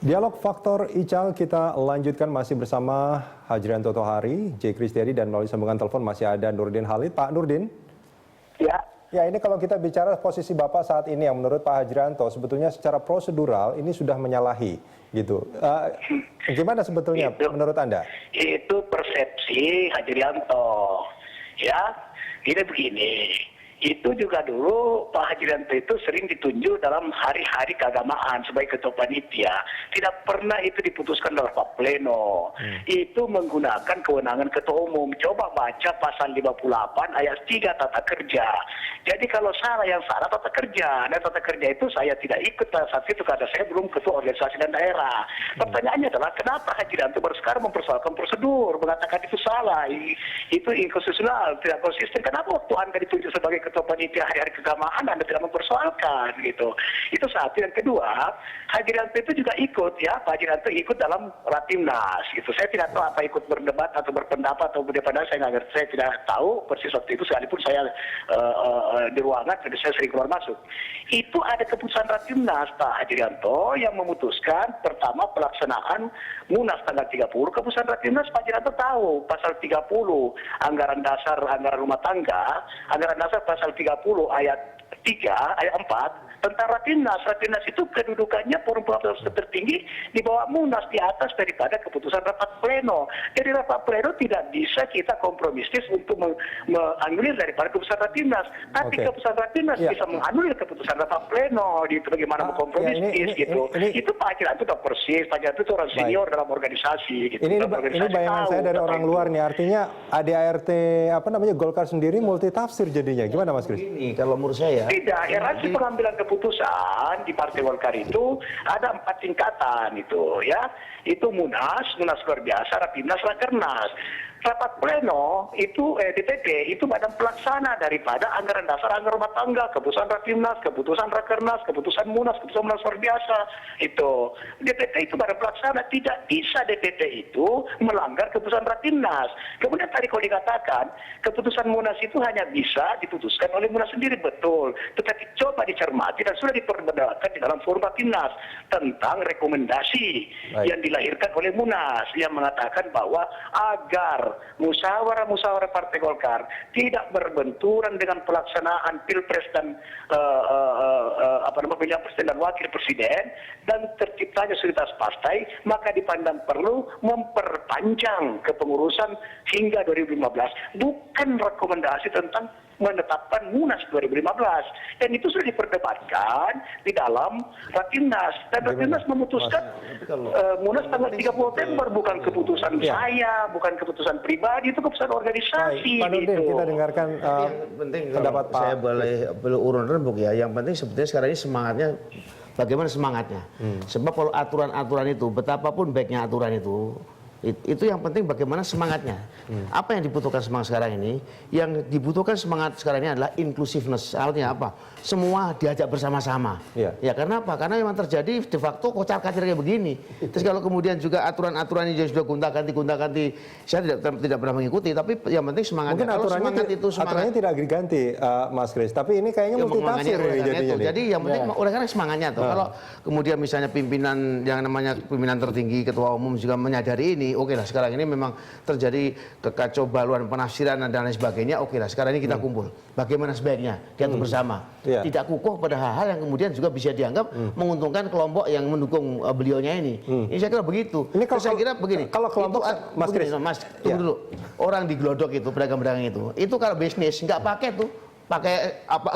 Dialog Faktor Ical kita lanjutkan masih bersama Hajrianto Tohari, J. Kristiadi, dan melalui sambungan telepon masih ada Nurdin Halid. Pak Nurdin? Ya. Ya, ini kalau kita bicara posisi Bapak saat ini yang menurut Pak Hajrianto sebetulnya secara prosedural ini sudah menyalahi gitu. Gimana sebetulnya menurut Anda? Itu persepsi Hajrianto. Ya, ini begini. Itu juga dulu Pak Hajrianto itu sering ditunjuk dalam hari-hari keagamaan sebagai ketua panitia. Tidak pernah itu diputuskan dalam rapat pleno. Itu menggunakan kewenangan ketua umum. Coba baca pasal 58 ayat 3 tata kerja. Jadi kalau salah yang salah tata kerja. Dan tata kerja itu saya tidak ikut pada saat itu karena saya belum ketua organisasi dan daerah. Pertanyaannya adalah kenapa Hajrianto baru sekarang mempersoalkan prosedur, mengatakan itu salah, itu inkonstitusional, tidak konsisten. Kenapa waktu Anda ditunjuk sebagai ketua panitia hari-hari keagamaan Anda tidak mempersoalkan gitu? Itu satu. Yang kedua, Hajrianto itu juga ikut ya, Pak Hajrianto ikut dalam Rapimnas gitu. Saya tidak tahu apa ikut berdebat atau berpendapat atau berdebat, saya nggak ngerti, saya tidak tahu persis waktu itu sekalipun saya di ruangan, jadi saya sering keluar masuk. Itu ada keputusan Rapimnas Pak Hajrianto yang memutuskan pertama pelaksanaan Munas tanggal 30. Keputusan Rapimnas Pak Hajrianto tahu pasal 30 anggaran dasar anggaran rumah tangga, anggaran dasar pasal 30 ayat 3 ayat 4 tentang Rapimnas. Rapimnas itu kedudukannya forum pengawas tertinggi di bawah Munas, di atas daripada keputusan rapat pleno. Jadi rapat pleno tidak bisa kita kompromistis untuk menganulir daripada keputusan Rapimnas. Tapi keputusan Rapimnas bisa menganulir keputusan rapat pleno. Itu bagaimana kompromistis gitu. Itu Pak Hajrianto tahu persis. Pak Hajrianto itu orang senior dalam organisasi. Gitu. Ini bayangan saya dari orang luar nih. Artinya ADART Golkar sendiri multi tafsir jadinya. Gimana Mas Kris? Ini kalau menurut saya tidak, hierarki pengambilan keputusan di Partai Golkar itu ada 4 tingkatan itu ya. Itu Munas luar biasa, Rapimnas, Rakernas. Rapat pleno itu DPP itu badan pelaksana daripada anggaran dasar anggaran rumah tangga, keputusan Rapimnas, keputusan Rakernas, keputusan Munas luar biasa. Itu DPP itu badan pelaksana, tidak bisa DPP itu melanggar keputusan Rapimnas. Kemudian tadi kalau dikatakan keputusan Munas itu hanya bisa diputuskan oleh Munas sendiri, betul. Tetapi coba dicermati dan sudah diperdebatkan di dalam forum Rapimnas tentang rekomendasi yang dilahirkan oleh Munas yang mengatakan bahwa agar musyawarah Partai Golkar tidak berbenturan dengan pelaksanaan Pilpres dan pemilihan presiden dan wakil presiden dan terciptanya soliditas partai, maka dipandang perlu memperpanjang kepengurusan hingga 2015, bukan rekomendasi tentang menetapkan Munas 2015. Dan itu sudah diperdebatkan di dalam Rapimnas. Dan Rapimnas memutuskan Munas tanggal 30 September, bukan keputusan saya, bukan keputusan pribadi, itu keputusan organisasi. Pak Nurdin, kita dengarkan penting pendapat Pak. Saya boleh urun rembuk ya. Yang penting sebetulnya sekarang ini semangatnya, bagaimana semangatnya. Sebab kalau aturan-aturan itu, betapapun baiknya aturan itu yang penting bagaimana semangatnya. Apa yang dibutuhkan semangat sekarang ini? Yang dibutuhkan semangat sekarang ini adalah inclusiveness. Artinya apa? Semua diajak bersama-sama. Ya karena apa? Karena memang terjadi de facto kocar-kacir kayak begini. Terus kalau kemudian juga aturan-aturan ini sudah gonta-ganti, saya tidak pernah mengikuti. Tapi yang penting semangatnya. Mungkin aturannya tidak diganti, Mas Kris. Tapi ini kayaknya multitafsir jadinya. Jadi yang penting oleh karena semangatnya tuh. Kalau kemudian misalnya pimpinan yang namanya pimpinan tertinggi, ketua umum juga menyadari ini. Oke lah, sekarang ini memang terjadi kekacau baluan penafsiran dan lain sebagainya. Oke lah, sekarang ini kita kumpul. Bagaimana sebaiknya diatur bersama. Tidak kukuh pada hal-hal yang kemudian juga bisa dianggap menguntungkan kelompok yang mendukung beliaunya ini. Ini saya kira begitu. Ini kalau, saya kira begini. Kalau kelompok Mas Kris, tunggu dulu. Orang di Glodok itu, pedagang-pedagang itu kalau bisnis nggak pakai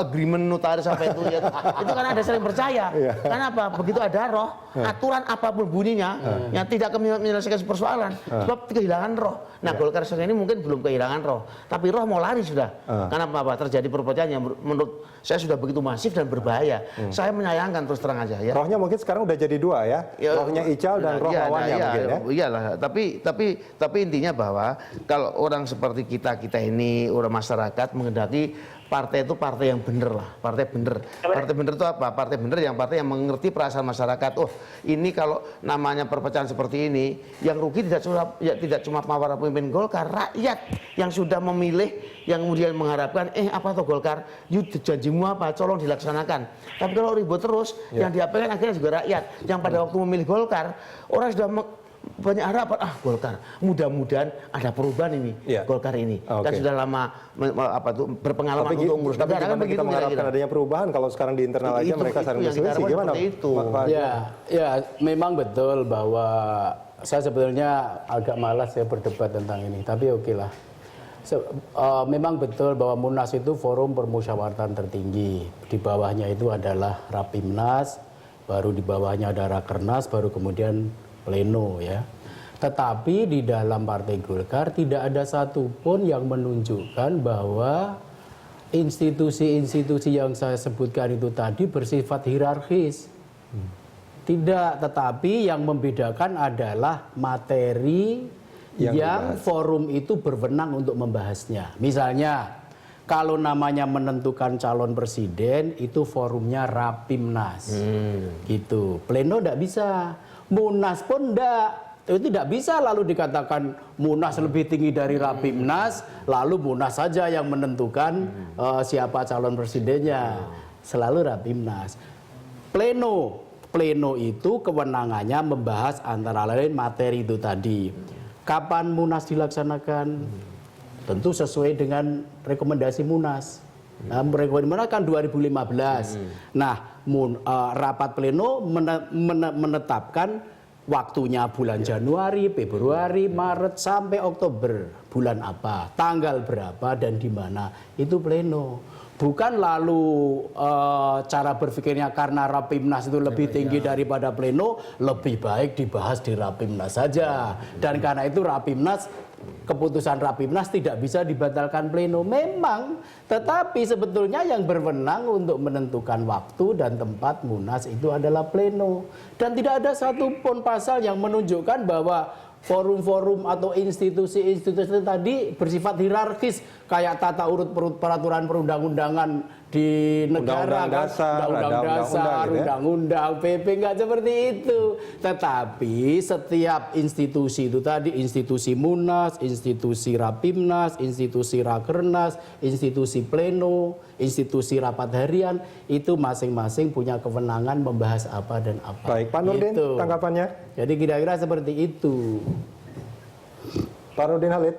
agreement notaris apa itu ya. Itu kan ada saling percaya. Karena apa? Begitu ada roh, aturan apapun bunyinya yang tidak menyelesaikan persoalan, sebab kehilangan roh. Nah, Golkar sekarang ini mungkin belum kehilangan roh, tapi roh mau lari sudah. Karena apa? Terjadi perpecahan yang menurut saya sudah begitu masif dan berbahaya. Saya menyayangkan terus terang aja ya. Rohnya mungkin sekarang udah jadi dua ya. Rohnya Ical dan roh lawannya mungkin ya. Iyalah, tapi intinya bahwa kalau orang seperti kita ini orang masyarakat menghendaki partai itu partai yang bener lah, partai bener. Partai bener itu apa? Partai bener yang partai yang mengerti perasaan masyarakat. Oh, ini kalau namanya perpecahan seperti ini, yang rugi tidak cuma para pemimpin Golkar, rakyat yang sudah memilih, yang kemudian mengharapkan, apa tuh Golkar? Yuk janjimu apa? Tolong dilaksanakan. Tapi kalau ribut terus, yang diapakan akhirnya juga rakyat. Yang pada waktu memilih Golkar, orang sudah banyak harapan, Golkar, mudah-mudahan ada perubahan ini, Golkar ini. Kan sudah lama berpengalaman untuk mengurus negara, kan begitu kita mengharapkan adanya perubahan kalau sekarang di internal aja mereka saling berselisih, gimana? Ya, memang betul bahwa saya sebetulnya agak malas ya berdebat tentang ini, tapi oke lah. Memang betul bahwa Munas itu forum permusyawaratan tertinggi, di bawahnya itu adalah Rapimnas, baru di bawahnya ada Rakernas, baru kemudian pleno ya. Tetapi di dalam Partai Golkar tidak ada satupun yang menunjukkan bahwa institusi-institusi yang saya sebutkan itu tadi bersifat hierarkis. Tidak, tetapi yang membedakan adalah materi yang forum itu berwenang untuk membahasnya. Misalnya, kalau namanya menentukan calon presiden itu forumnya Rapimnas. Gitu. Pleno tidak bisa. Munas pun itu tidak bisa lalu dikatakan Munas lebih tinggi dari Rapimnas, lalu Munas saja yang menentukan siapa calon presidennya. Selalu Rapimnas. Pleno itu kewenangannya membahas antara lain materi itu tadi. Kapan Munas dilaksanakan? Tentu sesuai dengan rekomendasi Munas. Rekomendasi Munas kan 2015. Nah, rapat pleno menetapkan waktunya bulan Januari, Februari, Maret sampai Oktober. Bulan apa, tanggal berapa dan di mana. Itu pleno. Bukan lalu cara berpikirnya karena Rapimnas itu lebih tinggi daripada pleno, lebih baik dibahas di Rapimnas saja. Dan karena itu keputusan Rapimnas tidak bisa dibatalkan pleno. Memang, tetapi sebetulnya yang berwenang untuk menentukan waktu dan tempat Munas itu adalah pleno. Dan tidak ada satupun pasal yang menunjukkan bahwa forum-forum atau institusi-institusi tadi bersifat hierarkis kayak tata urut peraturan perundang-undangan di negara, undang-undang dasar, undang-undang PP, nggak seperti itu. Tetapi setiap institusi itu tadi, institusi Munas, institusi Rapimnas, institusi Rakernas, institusi pleno, institusi rapat harian, itu masing-masing punya kewenangan membahas apa dan apa. Baik, Pak Nurdin, tanggapannya? Jadi kira-kira seperti itu. Pak Nurdin Halid?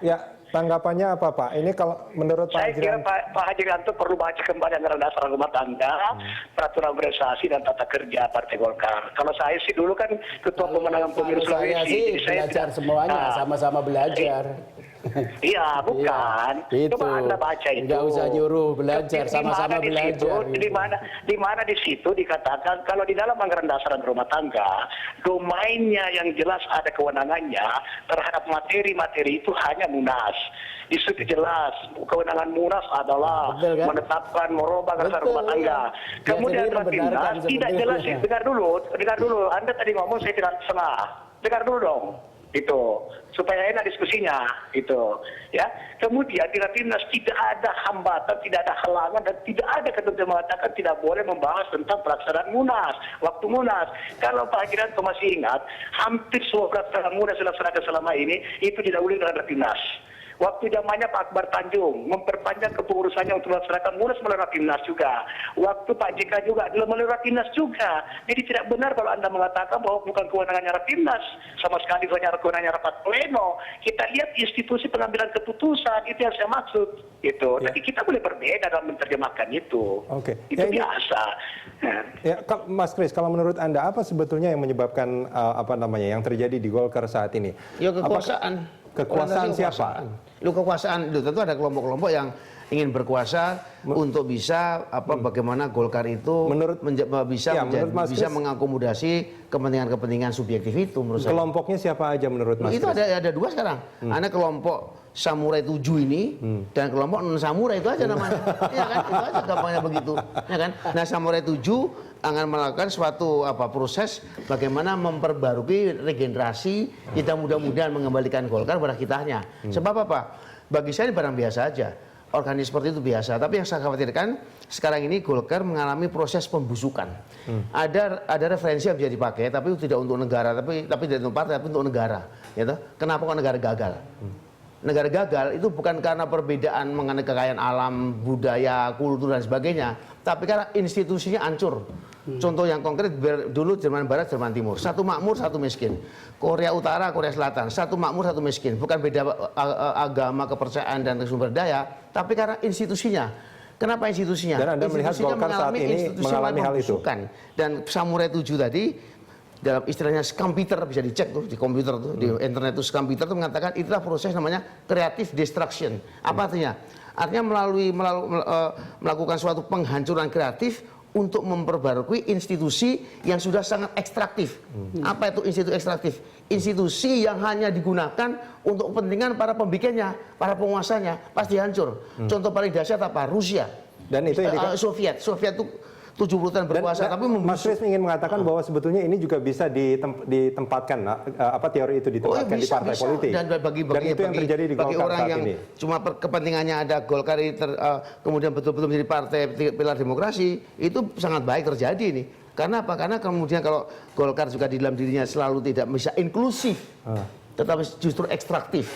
Ya, tanggapannya apa Pak? Ini kalau menurut Pak Hajrianto. Saya kira Pak Hajrianto perlu baca kembali anggaran dasar rumah tangga, peraturan organisasi dan tata kerja Partai Golkar. Kalau saya sih dulu kan ketua pemenangan pemilu Sulawesi. Saya belajar semuanya, sama-sama belajar. Iya, bukan. Coba Anda baca itu. Enggak usah nyuruh belajar, sama-sama belajar. Di mana di situ dikatakan kalau di dalam anggaran dasar dan rumah tangga, domainnya yang jelas ada kewenangannya terhadap materi-materi itu hanya Munas. Di situ jelas kewenangan Munas adalah menetapkan, merubah anggaran dasar rumah tangga. Kemudian Rapimnas tidak jelas. Dengar dulu. Anda tadi ngomong saya tidak salah. Dengar dulu dong. Itu supaya enak diskusinya itu ya. Kemudian di Rapimnas tidak ada hambatan, tidak ada halangan dan tidak ada ketentuan mengatakan tidak boleh membahas tentang pelaksanaan Munas, waktu Munas. Kalau Pak Hajrianto masih ingat, hampir semua pelaksanaan Munas dilaksanakan selama ini itu didahului dengan Rapimnas. Waktu zamannya Pak Akbar Tanjung memperpanjang kepengurusannya untuk melaksanakan Munas melalui Rapimnas juga. Waktu Pak JK juga melalui Rapimnas juga. Jadi tidak benar kalau Anda mengatakan bahwa bukan kewenangannya Rapimnas, sama sekali hanya kewenangannya rapat pleno. Kita lihat institusi pengambilan keputusan, itu yang saya maksud. Gitu. Tapi kita boleh berbeda dalam menerjemahkan itu. Oke. Itu biasa. Ya, Mas Kris, kalau menurut Anda apa sebetulnya yang menyebabkan yang terjadi di Golkar saat ini? Ya kekuasaan. Kekuasaan siapa? Kekuasaan itu tentu ada kelompok-kelompok yang ingin berkuasa untuk bisa bagaimana Golkar itu bisa mengakomodasi kepentingan-kepentingan subjektif itu menurut saya. Kelompoknya siapa aja menurut Mas? Itu ada dua sekarang. Ada kelompok Samurai 7 ini dan kelompok non Samurai itu aja namanya. Ya kan? Itu aja gampangnya begitu. Ya kan? Nah, Samurai 7 akan melakukan suatu proses bagaimana memperbarui regenerasi, kita mudah-mudahan mengembalikan Golkar pada kitanya. Sebab apa? Bagi saya ini barang biasa aja. organik seperti itu biasa. Tapi yang saya khawatirkan sekarang ini Golkar mengalami proses pembusukan. Ada referensi yang bisa dipakai, tapi itu tidak untuk negara, tapi tidak untuk partai, tapi untuk negara. Gitu. Kenapa kok negara gagal? Negara gagal itu bukan karena perbedaan mengenai kekayaan alam, budaya, kultur dan sebagainya, tapi karena institusinya hancur. Contoh yang konkret dulu Jerman Barat, Jerman Timur, satu makmur, satu miskin. Korea Utara, Korea Selatan, satu makmur, satu miskin. Bukan beda agama, kepercayaan dan sumber daya, tapi karena institusinya. Kenapa institusinya? Dan Anda melihat Golkar saat ini mengalami hal itu. Dan Samurai 7 tadi dalam istilahnya komputer, bisa dicek tuh di komputer tuh, di internet tuh komputer tuh mengatakan itulah proses namanya creative destruction. Apa artinya? Artinya melakukan suatu penghancuran kreatif untuk memperbarui institusi yang sudah sangat ekstraktif. Apa itu institusi ekstraktif? Institusi yang hanya digunakan untuk kepentingan para pembikinnya, para penguasanya, pasti hancur. Contoh paling dahsyat apa? Rusia. Dan itu yang Soviet itu 70 tahun berkuasa, tapi Mas Kris ingin mengatakan bahwa sebetulnya ini juga bisa ditempatkan, teori itu ditempatkan di partai politik. Dan bagi itu yang terjadi di Golkar orang saat yang ini. Cuma kepentingannya ada Golkar ini kemudian betul-betul menjadi partai pilar demokrasi, itu sangat baik terjadi ini. Karena apa? Karena kemudian kalau Golkar juga di dalam dirinya selalu tidak bisa inklusif. Tetapi justru ekstraktif,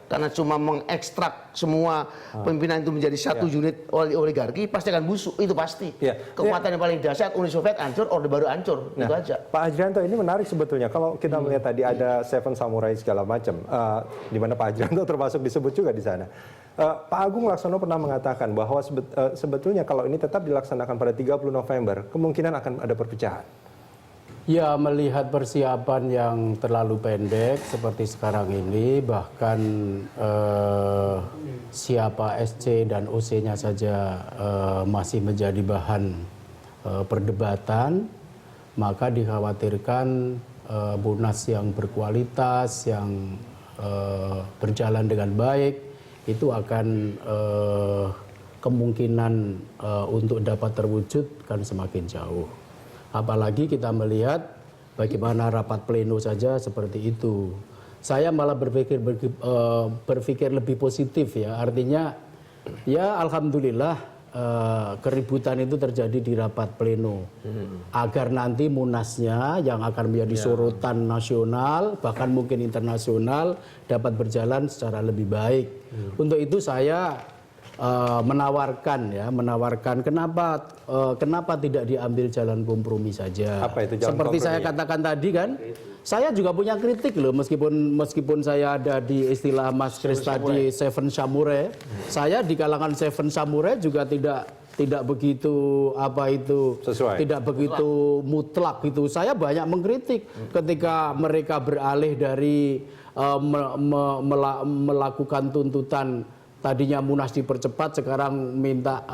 karena cuma mengekstrak semua pimpinan itu menjadi satu unit oligarki, pasti akan busuk, itu pasti. Kekuatan yang paling dahsyat Uni Soviet hancur, Orde Baru hancur, itu aja. Pak Hajrianto, ini menarik sebetulnya kalau kita melihat tadi ada Seven Samurai segala macam, di mana Pak Hajrianto termasuk disebut juga di sana. Pak Agung Laksono pernah mengatakan bahwa sebetulnya kalau ini tetap dilaksanakan pada 30 November, kemungkinan akan ada perpecahan. Ya, melihat persiapan yang terlalu pendek seperti sekarang ini, bahkan siapa SC dan OC-nya saja masih menjadi bahan perdebatan, maka dikhawatirkan Munas yang berkualitas, yang berjalan dengan baik, itu akan kemungkinan untuk dapat terwujud kan semakin jauh. Apalagi kita melihat bagaimana rapat pleno saja seperti itu. Saya malah berpikir lebih positif ya. Artinya ya alhamdulillah keributan itu terjadi di rapat pleno. Agar nanti munasnya yang akan menjadi sorotan nasional bahkan mungkin internasional dapat berjalan secara lebih baik. Untuk itu saya menawarkan kenapa tidak diambil jalan kompromi saja. Apa itu jalan seperti kompromi? Saya katakan tadi kan, saya juga punya kritik loh, meskipun saya ada di istilah Mas Kris tadi Seven Samurai. Saya di kalangan Seven Samurai juga tidak begitu sesuai, tidak begitu mutlak gitu. Saya banyak mengkritik ketika mereka beralih dari melakukan tuntutan. Tadinya Munas dipercepat, sekarang minta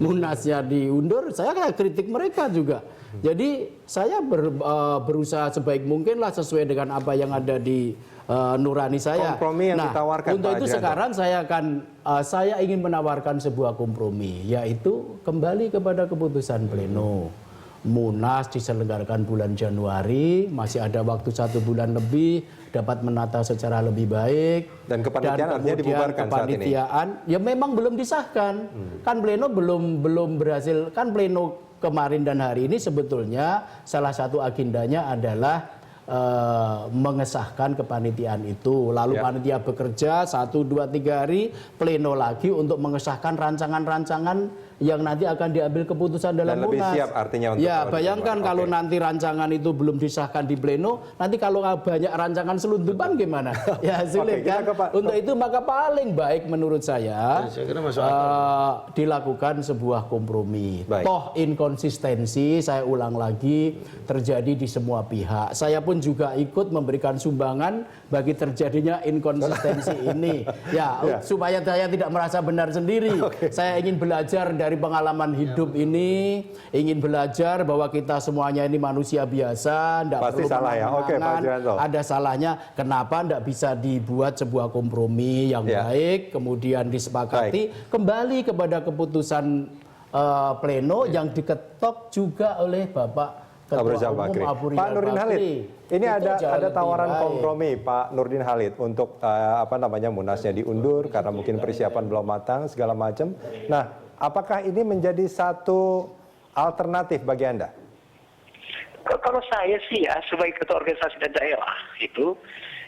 Munasnya diundur. Saya kritik mereka juga. Jadi saya berusaha sebaik mungkin lah sesuai dengan apa yang ada di nurani saya. Kompromi yang ditawarkan. Untuk Pak itu Hajrianto. sekarang saya ingin menawarkan sebuah kompromi, yaitu kembali kepada keputusan pleno. Munas diselenggarakan bulan Januari, masih ada waktu 1 bulan lebih, dapat menata secara lebih baik. Dan kepanitiaan artinya dibubarkan saat ini. Ya memang belum disahkan. Kan pleno belum berhasil. Kan pleno kemarin dan hari ini sebetulnya salah satu agendanya adalah mengesahkan kepanitiaan itu. Lalu panitia bekerja 1, 2, 3 hari, pleno lagi untuk mengesahkan rancangan-rancangan yang nanti akan diambil keputusan dalam Munas. Dan lebih siap artinya untuk bayangkan kalau nanti rancangan itu belum disahkan di pleno, nanti kalau banyak rancangan selundupan gimana? Ya sulit kan? Untuk itu maka paling baik menurut saya dilakukan sebuah kompromi. Toh inkonsistensi, saya ulang lagi, terjadi di semua pihak. Saya pun juga ikut memberikan sumbangan bagi terjadinya inkonsistensi ini. Ya, supaya saya tidak merasa benar sendiri. Saya ingin belajar dari pengalaman hidup ini, ingin belajar bahwa kita semuanya ini manusia biasa, tidak perlu salah ya. Oke, Pak Hajrianto. Ada salahnya. Kenapa tidak bisa dibuat sebuah kompromi yang baik, kemudian disepakati, kembali kepada keputusan pleno yang diketok juga oleh Bapak Bersama Umum Bakri. Abu Pak Rizal Nurdin Halid, Bakri. ini Itu ada jauh lebih tawaran baik. kompromi Pak Nurdin Halid untuk munasnya diundur karena mungkin persiapan belum matang segala macam. Nah, apakah ini menjadi satu alternatif bagi Anda? Kalau saya sih ya, sebagai ketua organisasi dan daerah itu,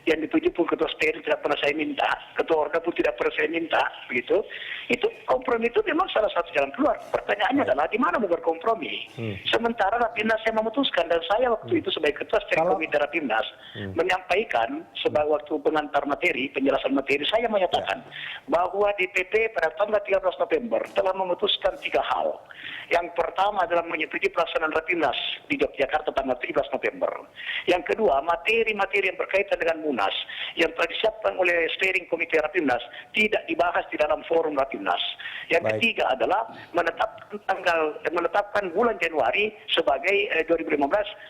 yang ditunjuk pun ketua steering tidak pernah saya minta, ketua orda pun tidak pernah saya minta, begitu. Itu kompromi itu memang salah satu jalan keluar. Pertanyaannya adalah di mana mau berkompromi. Sementara Rapimnas saya memutuskan, dan saya waktu itu sebagai ketua steering komite Rapimnas menyampaikan sebagai waktu pengantar materi, penjelasan materi, saya menyatakan bahwa DPP pada tanggal 13 November telah memutuskan 3 hal. Yang pertama adalah menyetujui pelaksanaan Rapimnas di Yogyakarta tanggal 13 November. Yang kedua, materi-materi yang berkaitan dengan Munas yang telah disiapkan oleh steering komite Rapimnas tidak dibahas di dalam forum Rapimnas. Yang ketiga adalah menetapkan bulan Januari sebagai 2015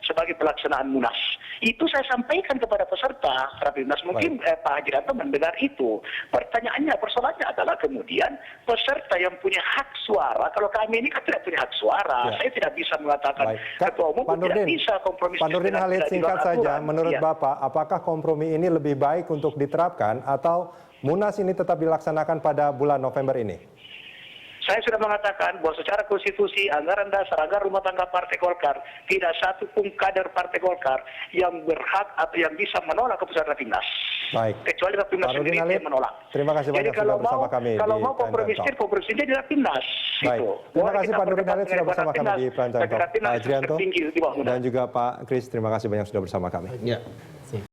sebagai pelaksanaan Munas. Itu saya sampaikan kepada peserta Rapimnas. Mungkin Pak Hajrianto mendengar itu. Persoalannya adalah kemudian peserta yang punya hak suara. Kalau kami ini kan tidak punya hak suara. Saya tidak bisa mengatakan ketua umum tidak bisa kompromi. Pak Nurdin Halid, singkat saja, menurut Bapak, apakah kompromi ini lebih baik untuk diterapkan atau Munas ini tetap dilaksanakan pada bulan November ini? Saya sudah mengatakan bahwa secara konstitusi, anggaran dasar, anggaran rumah tangga Partai Golkar, tidak satu pun kader Partai Golkar yang berhak atau yang bisa menolak keputusan Rapimnas. Baik. Kecuali Rapimnas Pak sendiri Nurdin Halid, yang menolak. terima kasih banyak sudah bersama kami kalau di mau Prime kompromi Time Talk. kompromisinya di Rapimnas. Baik, Gitu. terima kasih Pak Nurdin Halid sudah bersama kami di Prime Time Talk. Pak Hajrianto tertinggi di bawah Munas. dan juga Pak Kris, terima kasih banyak sudah bersama kami. Ya.